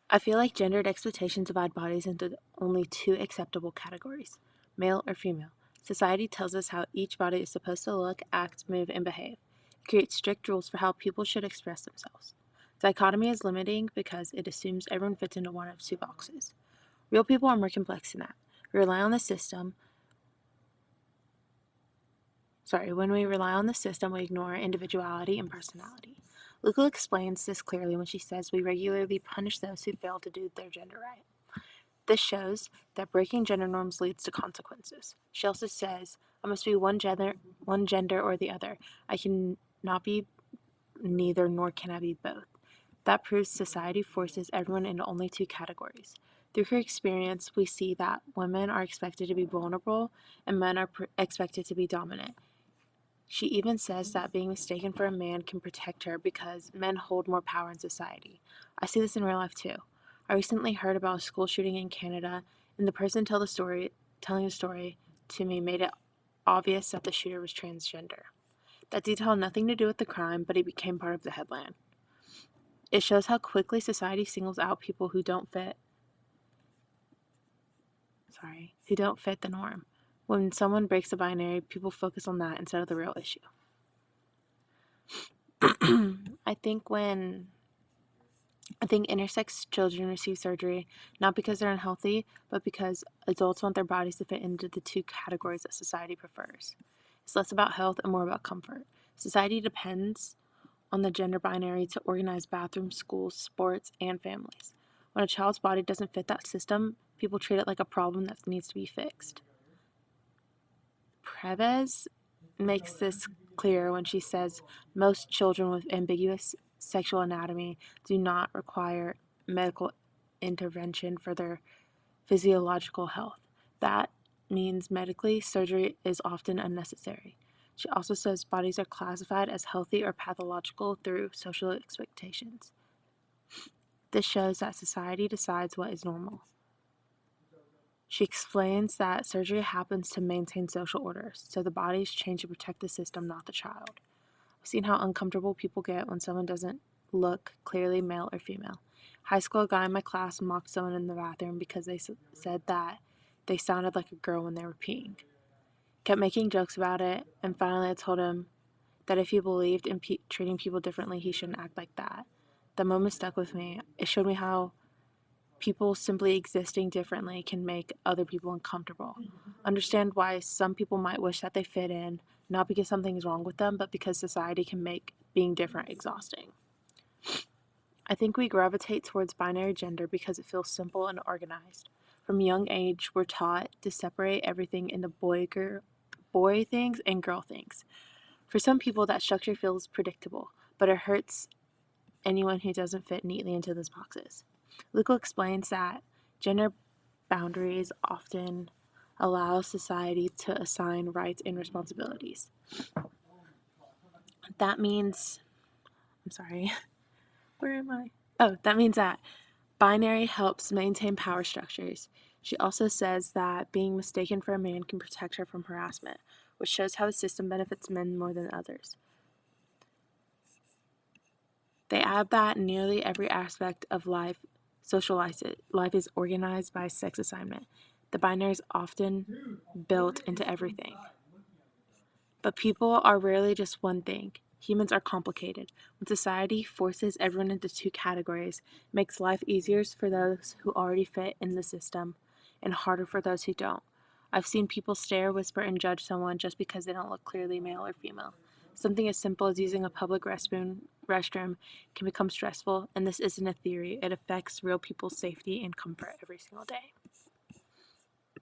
I feel like gendered expectations divide bodies into only two acceptable categories, male or female. Society tells us how each body is supposed to look, act, move, and behave. It creates strict rules for how people should express themselves. Dichotomy is limiting because it assumes everyone fits into one of two boxes. Real people are more complex than that. When we rely on the system, we ignore individuality and personality. Luca explains this clearly when she says we regularly punish those who fail to do their gender right. This shows that breaking gender norms leads to consequences. She also says, I must be one gender or the other. I cannot be neither, nor can I be both. That proves society forces everyone into only two categories. Through her experience, we see that women are expected to be vulnerable and men are expected to be dominant. She even says that being mistaken for a man can protect her because men hold more power in society. I see this in real life too. I recently heard about a school shooting in Canada, and the person telling the story to me made it obvious that the shooter was transgender. That detail had nothing to do with the crime, but it became part of the headline. It shows how quickly society singles out people who don't fit the norm. When someone breaks the binary, people focus on that instead of the real issue. I think when I think intersex children receive surgery not because they're unhealthy, but because adults want their bodies to fit into the two categories that society prefers. It's less about health and more about comfort. Society depends on the gender binary to organize bathrooms, schools, sports, and families. When a child's body doesn't fit that system, people treat it like a problem that needs to be fixed. Preves makes this clear when she says most children with ambiguous sexual anatomy do not require medical intervention for their physiological health. That means medically, surgery is often unnecessary. She also says bodies are classified as healthy or pathological through social expectations. This shows that society decides what is normal. She explains that surgery happens to maintain social order, so the body is changed to protect the system, not the child. I've seen how uncomfortable people get when someone doesn't look clearly male or female. High school, a guy in my class mocked someone in the bathroom because they said that they sounded like a girl when they were peeing. Kept making jokes about it, and finally I told him that if he believed in treating people differently, he shouldn't act like that. The moment stuck with me. It showed me how people simply existing differently can make other people uncomfortable. Understand why some people might wish that they fit in, not because something is wrong with them, but because society can make being different exhausting. I think we gravitate towards binary gender because it feels simple and organized. From a young age, we're taught to separate everything into boy things and girl things. For some people, that structure feels predictable, but it hurts anyone who doesn't fit neatly into those boxes. Luca explains that gender boundaries often allow society to assign rights and responsibilities. That means, I'm sorry, where am I? Oh, that means that binary helps maintain power structures. She also says that being mistaken for a man can protect her from harassment, which shows how the system benefits men more than others. They add that nearly every aspect of life, life is organized by sex assignment. The binary is often built into everything. But people are rarely just one thing. Humans are complicated. When society forces everyone into two categories, it makes life easier for those who already fit in the system and harder for those who don't. I've seen people stare, whisper, and judge someone just because they don't look clearly male or female. Something as simple as using a public restroom can become stressful, and this isn't a theory. It affects real people's safety and comfort every single day.